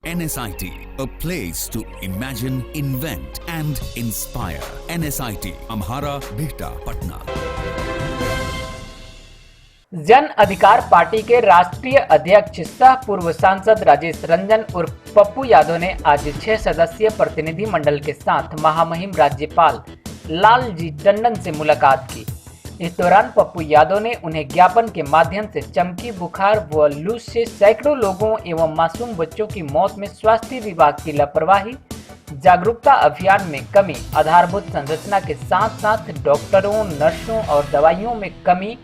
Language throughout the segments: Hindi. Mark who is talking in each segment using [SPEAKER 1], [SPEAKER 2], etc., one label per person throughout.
[SPEAKER 1] NSIT, a place to imagine, invent and inspire. NSIT, Amhara, Bihta, Patna.
[SPEAKER 2] जन अधिकार पार्टी के राष्ट्रीय अध्यक्ष सह पूर्व सांसद राजेश रंजन उर्फ पप्पू यादव ने आज 6 सदस्यीय प्रतिनिधि मंडल के साथ महामहिम राज्यपाल लालजी टंडन से मुलाकात की। इस दौरान पप्पू यादव ने उन्हें ज्ञापन के माध्यम से चमकी, बुखार व लू से सैकड़ों लोगों एवं मासूम बच्चों की मौत में स्वास्थ्य विभाग की लापरवाही, जागरूकता अभियान में कमी, आधारभूत संरचना के साथ साथ डॉक्टरों, नर्सों और दवाइयों में कमी,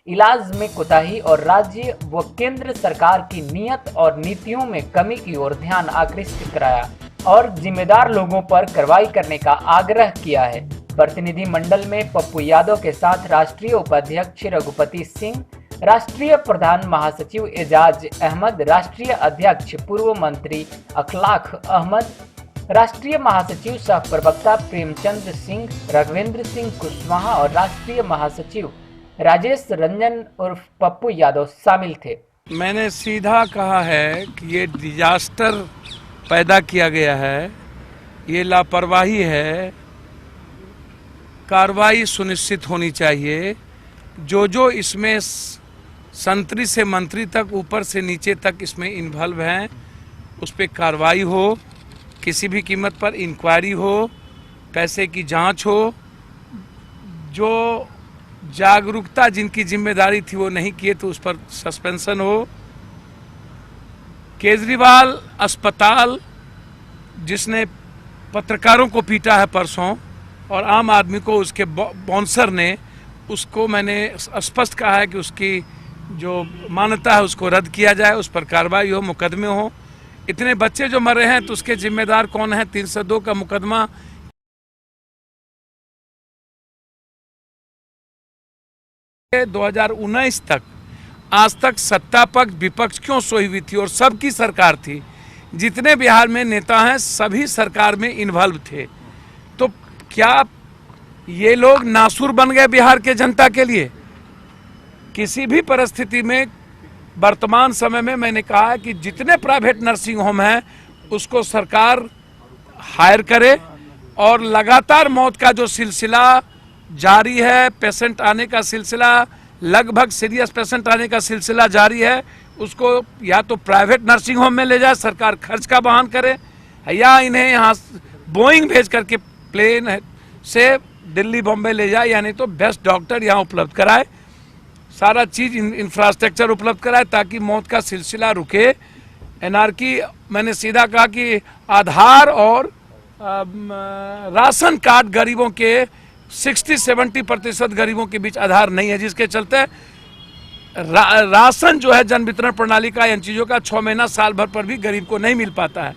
[SPEAKER 2] इलाज में कोताही और राज्य व केंद्र सरकार की नीयत और नीतियों में कमी की ओर ध्यान आकृष्ट कराया और जिम्मेदार लोगों पर कार्रवाई करने का आग्रह किया है। प्रतिनिधि मंडल में पप्पू यादव के साथ राष्ट्रीय उपाध्यक्ष रघुपति सिंह, राष्ट्रीय प्रधान महासचिव एजाज अहमद, राष्ट्रीय अध्यक्ष पूर्व मंत्री अखलाक अहमद, राष्ट्रीय महासचिव सह प्रवक्ता प्रेमचंद सिंह, राघवेंद्र सिंह कुशवाहा और राष्ट्रीय महासचिव राजेश रंजन उर्फ पप्पू यादव शामिल थे।
[SPEAKER 3] मैंने सीधा कहा है कि ये डिजास्टर पैदा किया गया है, ये लापरवाही है, कार्रवाई सुनिश्चित होनी चाहिए। जो इसमें संतरी से मंत्री तक, ऊपर से नीचे तक इसमें इन्वॉल्व हैं, उस पर कार्रवाई हो, किसी भी कीमत पर इंक्वायरी हो, पैसे की जांच हो। जो जागरूकता जिनकी जिम्मेदारी थी वो नहीं किए तो उस पर सस्पेंशन हो। केजरीवाल अस्पताल जिसने पत्रकारों को पीटा है परसों और आम आदमी को उसके बाउंसर ने, उसको मैंने स्पष्ट कहा है कि उसकी जो मान्यता है उसको रद्द किया जाए, उस पर कार्रवाई हो, मुकदमे हो। इतने बच्चे जो मरे हैं तो उसके जिम्मेदार कौन है? 302 का मुकदमा 2019 तक, आज तक सत्ता पक्ष विपक्ष क्यों सोई हुई थी और सबकी सरकार थी। जितने बिहार में नेता हैं सभी सरकार में इन्वॉल्व थे। तो क्या ये लोग नासुर बन गए बिहार के जनता के लिए? किसी भी परिस्थिति में वर्तमान समय में मैंने कहा है कि जितने प्राइवेट नर्सिंग होम हैं उसको सरकार हायर करे और लगातार मौत का जो सिलसिला जारी है, पेशेंट आने का सिलसिला, लगभग सीरियस पेशेंट आने का सिलसिला जारी है, उसको या तो प्राइवेट नर्सिंग होम में ले जाए, सरकार खर्च का वहन करे, या इन्हें यहाँ बोइंग भेज करके प्लेन से दिल्ली बॉम्बे ले जाए, यानी तो बेस्ट डॉक्टर यहाँ उपलब्ध कराए, सारा चीज़ इंफ्रास्ट्रक्चर उपलब्ध कराए ताकि मौत का सिलसिला रुके। एनआरकी मैंने सीधा कहा कि आधार और राशन कार्ड गरीबों के 60-70% गरीबों के बीच आधार नहीं है, जिसके चलते राशन जो है जन वितरण प्रणाली का, इन चीज़ों का 6 महीना साल भर पर भी गरीब को नहीं मिल पाता है।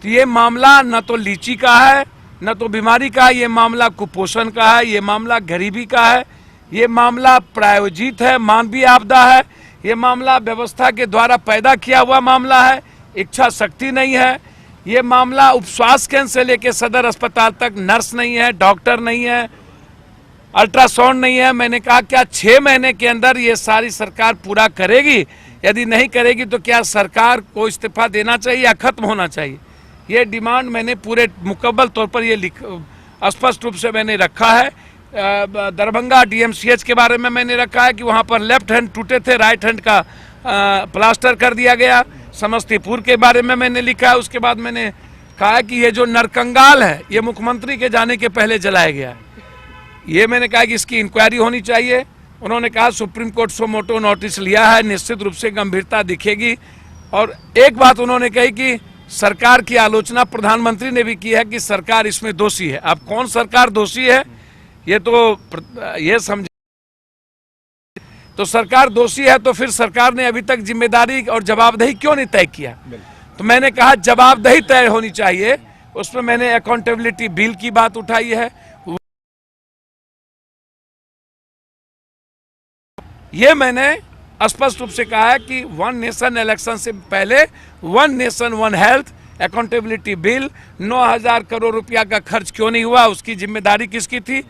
[SPEAKER 3] तो ये मामला न तो लीची का है, न तो बीमारी का है, ये मामला कुपोषण का है, ये मामला गरीबी का है, ये मामला प्रायोजित है, मानवीय आपदा है, ये मामला व्यवस्था के द्वारा पैदा किया हुआ मामला है, इच्छा शक्ति नहीं है। ये मामला उपस्वास्थ्य केंद्र से लेकर सदर अस्पताल तक नर्स नहीं है, डॉक्टर नहीं है, अल्ट्रासाउंड नहीं है। मैंने कहा क्या 6 महीने के अंदर ये सारी सरकार पूरा करेगी? यदि नहीं करेगी तो क्या सरकार को इस्तीफा देना चाहिए या खत्म होना चाहिए? ये डिमांड मैंने पूरे मुकम्मल तौर पर ये स्पष्ट रूप से मैंने रखा है। दरभंगा डीएमसीएच के बारे में मैंने रखा है कि वहाँ पर लेफ्ट हैंड टूटे थे, राइट हैंड का प्लास्टर कर दिया गया। समस्तीपुर के बारे में मैंने लिखा है। उसके बाद मैंने कहा कि ये जो नरकंगाल है ये मुख्यमंत्री के जाने के पहले जलाया गया है। ये मैंने कहा कि इसकी इंक्वायरी होनी चाहिए। उन्होंने कहा सुप्रीम कोर्ट सो मोटो नोटिस लिया है, निश्चित रूप से गंभीरता दिखेगी। और एक बात उन्होंने कही कि सरकार की आलोचना प्रधानमंत्री ने भी की है कि सरकार इसमें दोषी है। अब कौन सरकार दोषी है ये तो ये समझ, तो सरकार दोषी है तो फिर सरकार ने अभी तक जिम्मेदारी और जवाबदेही क्यों नहीं तय किया? तो मैंने कहा जवाबदेही तय होनी चाहिए। उसमें मैंने अकाउंटेबिलिटी बिल की बात उठाई है। ये मैंने स्पष्ट रूप से कहा है कि वन नेशन इलेक्शन से पहले one nation one health accountability bill 9,000 crore रुपया का खर्च क्यों नहीं हुआ, उसकी जिम्मेदारी किसकी थी?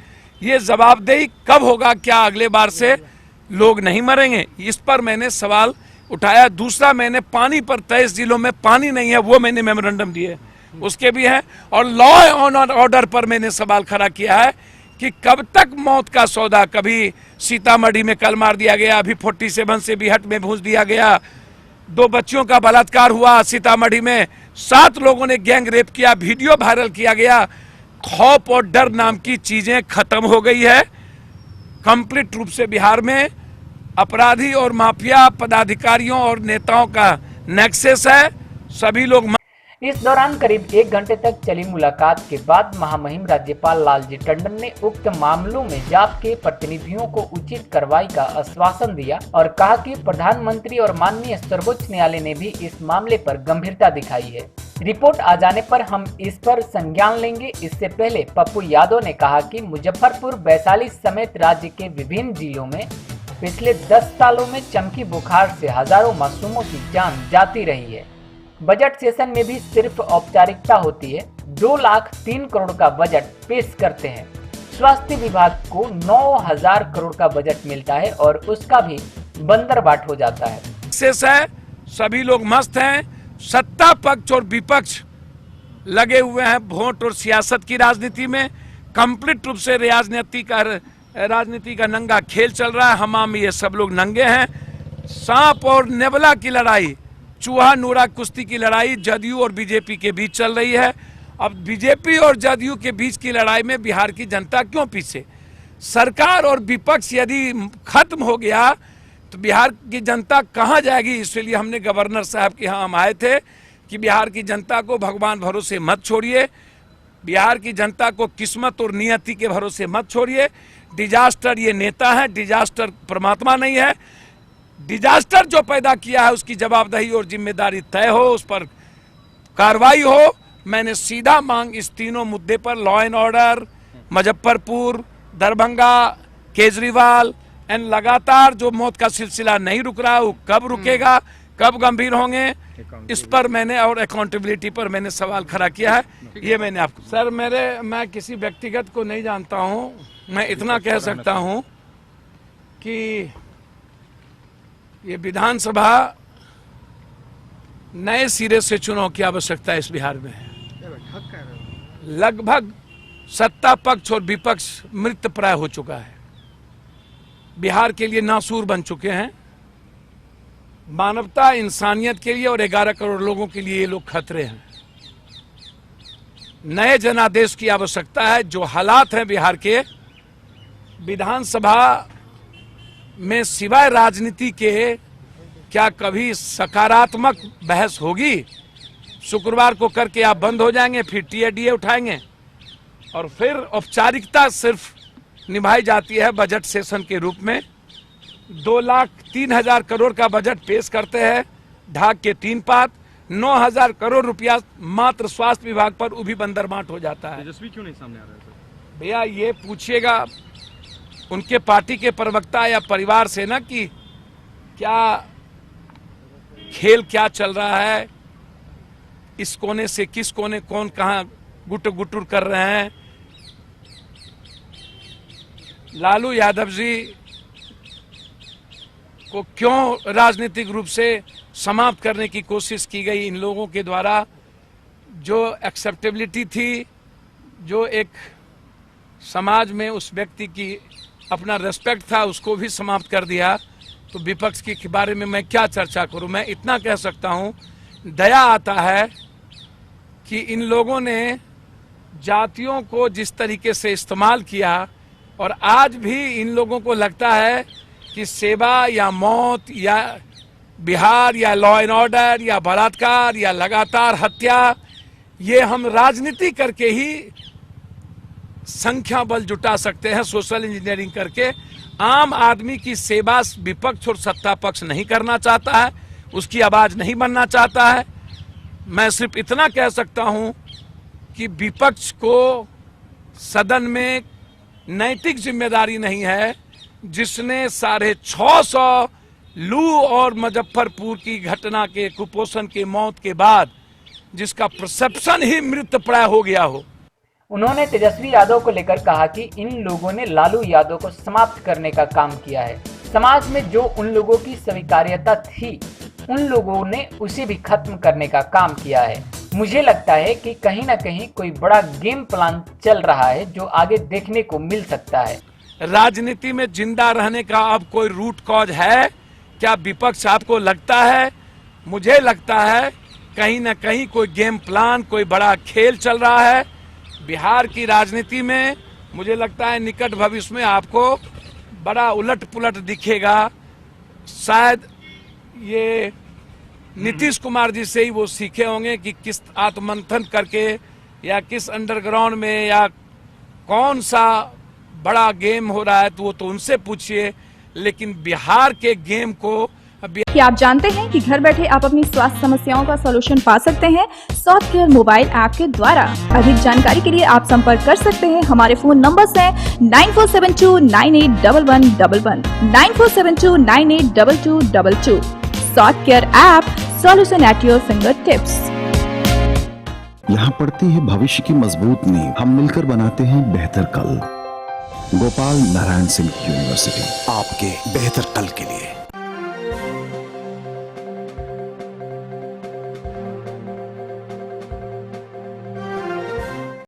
[SPEAKER 3] ये जवाबदेही कब होगा? क्या अगले बार से लोग नहीं मरेंगे? इस पर मैंने सवाल उठाया। दूसरा, मैंने पानी पर 23 जिलों में पानी नहीं है वो मैंने मेमोरेंडम दिए, उसके भी हैं। और लॉ एंड ऑर्डर पर मैंने सवाल खड़ा किया है कि कब तक मौत का सौदा, कभी सीतामढ़ी में कल मार दिया गया, अभी 47 से बिहट में भूंस दिया गया, 2 बच्चियों का बलात्कार हुआ सीतामढ़ी में, 7 लोगों ने गैंग रेप किया, वीडियो वायरल किया गया। खौफ और डर नाम की चीजें खत्म हो गई है कंप्लीट रूप से। बिहार में अपराधी और माफिया पदाधिकारियों और नेताओं का नेक्सस है, सभी लोग।
[SPEAKER 2] इस दौरान करीब 1 घंटे तक चली मुलाकात के बाद महामहिम राज्यपाल लालजी टंडन ने उक्त मामलों में जाप के प्रतिनिधियों को उचित कार्रवाई का आश्वासन दिया और कहा कि प्रधानमंत्री और माननीय सर्वोच्च न्यायालय ने भी इस मामले पर गंभीरता दिखाई है। रिपोर्ट आ जाने पर हम इस पर संज्ञान लेंगे। इससे पहले पप्पू यादव ने कहा कि मुजफ्फरपुर, वैशाली समेत राज्य के विभिन्न जिलों में पिछले 10 सालों में चमकी बुखार से हजारों मासूमों की जान जाती रही है। बजट सेशन में भी सिर्फ औपचारिकता होती है। 2,03 करोड़ का बजट पेश करते हैं। स्वास्थ्य विभाग को 9,000 करोड़ का बजट मिलता है और उसका भी बंदरबाट हो जाता है।
[SPEAKER 3] शेष है, सभी लोग मस्त हैं। सत्ता पक्ष और विपक्ष लगे हुए हैं वोट और सियासत की राजनीति में। कंप्लीट रूप से राजनीति का नंगा खेल चल रहा है। हमाम ये सब लोग नंगे हैं। सांप और नेवला की लड़ाई, चूहा नूरा कुश्ती की लड़ाई जदयू और बीजेपी के बीच चल रही है। अब बीजेपी और जदयू के बीच की लड़ाई में बिहार की जनता क्यों पीछे? सरकार और विपक्ष यदि खत्म हो गया तो बिहार की जनता कहां जाएगी? इसलिए हमने गवर्नर साहब के यहाँ हम आए थे कि बिहार की जनता को भगवान भरोसे मत छोड़िए, बिहार की जनता को किस्मत और नियति के भरोसे मत छोड़िए। डिजास्टर ये नेता है, डिजास्टर परमात्मा नहीं है। डिजास्टर जो पैदा किया है उसकी जवाबदेही और जिम्मेदारी तय हो, उस पर कार्रवाई हो। मैंने सीधा मांग इस तीनों मुद्दे पर, law and order, Muzaffarpur, Darbhanga, Kejriwal and लगातार जो मौत का सिलसिला नहीं रुक रहा, वो कब रुकेगा, कब गंभीर होंगे, इस पर मैंने, और अकाउंटेबिलिटी पर मैंने सवाल खड़ा किया है। ये मैंने आपको सर, मैं किसी व्यक्तिगत को नहीं जानता हूं। मैं इतना कह सकता हूं कि ये विधानसभा नए सिरे से चुनाव की आवश्यकता है इस बिहार में। लगभग सत्ता पक्ष और विपक्ष मृतप्राय हो चुका है, बिहार के लिए नासूर बन चुके हैं। मानवता, इंसानियत के लिए और 11 करोड़ लोगों के लिए ये लोग खतरे हैं। नए जनादेश की आवश्यकता है। जो हालात हैं बिहार के, विधानसभा में सिवाय राजनीति के क्या कभी सकारात्मक बहस होगी? शुक्रवार को करके आप बंद हो जाएंगे, फिर टीएडीए उठाएंगे और फिर औपचारिकता सिर्फ निभाई जाती है बजट सेशन के रूप में। 2,03,000 करोड़ का बजट पेश करते हैं, ढाक के 3 पात, 9,000 करोड़ रुपया मात्र स्वास्थ्य विभाग पर, वो भी बंदरबाट हो जाता है।
[SPEAKER 4] तेजस्वी क्यों नहीं सामने आ रहा है सर?
[SPEAKER 3] भैया ये पूछिएगा उनके पार्टी के प्रवक्ता या परिवार से ना कि क्या खेल क्या चल रहा है, इस कोने से किस कोने कौन कहां गुटर गुटर कर रहे हैं। लालू यादव जी को क्यों राजनीतिक रूप से समाप्त करने की कोशिश की गई इन लोगों के द्वारा? जो एक्सेप्टेबिलिटी थी, जो एक समाज में उस व्यक्ति की अपना रेस्पेक्ट था, उसको भी समाप्त कर दिया। तो विपक्ष के बारे में मैं क्या चर्चा करूं? मैं इतना कह सकता हूं, दया आता है कि इन लोगों ने जातियों को जिस तरीके से इस्तेमाल किया, और आज भी इन लोगों को लगता है कि सेवा या मौत या बिहार या लॉ एंड ऑर्डर या बलात्कार या लगातार हत्या, ये हम राजनीति करके ही संख्या बल जुटा सकते हैं, सोशल इंजीनियरिंग करके। आम आदमी की सेवा विपक्ष और सत्ता पक्ष नहीं करना चाहता है, उसकी आवाज नहीं बनना चाहता है। मैं सिर्फ इतना कह सकता हूं कि विपक्ष को सदन में नैतिक जिम्मेदारी नहीं है, जिसने 650 लू और मुजफ्फरपुर की घटना के, कुपोषण के मौत के बाद जिसका परसेप्शन ही मृतप्राय हो गया हो।
[SPEAKER 2] उन्होंने तेजस्वी यादव को लेकर कहा कि इन लोगों ने लालू यादव को समाप्त करने का काम किया है। समाज में जो उन लोगों की स्वीकार्यता थी, उन लोगों ने उसे भी खत्म करने का काम किया है। मुझे लगता है कि कहीं ना कहीं कोई बड़ा गेम प्लान चल रहा है जो आगे देखने को मिल सकता है।
[SPEAKER 3] राजनीति में जिंदा रहने का अब कोई रूट कॉज है क्या? विपक्ष आपको लगता है? मुझे लगता है कहीं ना कहीं कोई गेम प्लान, कोई बड़ा खेल चल रहा है बिहार की राजनीति में। मुझे लगता है निकट भविष्य में आपको बड़ा उलट पुलट दिखेगा। शायद ये नीतीश कुमार जी से ही वो सीखे होंगे कि किस आत्ममंथन करके या किस अंडरग्राउंड में या कौन सा बड़ा गेम हो रहा है, तो वो तो उनसे पूछिए। लेकिन बिहार के गेम को
[SPEAKER 5] क्या आप जानते हैं कि घर बैठे आप अपनी स्वास्थ्य समस्याओं का सॉल्यूशन पा सकते हैं सॉफ्टकेयर मोबाइल ऐप के द्वारा। अधिक जानकारी के लिए आप संपर्क कर सकते हैं। हमारे फोन नंबर्स हैं 9472981111, 9472982222। Softcare app, solution at your fingertips.
[SPEAKER 6] यहाँ पड़ती है भविष्य की मजबूत नींव। हम मिलकर बनाते हैं बेहतर कल। गोपाल नारायण सिंह यूनिवर्सिटी, आपके बेहतर कल के लिए।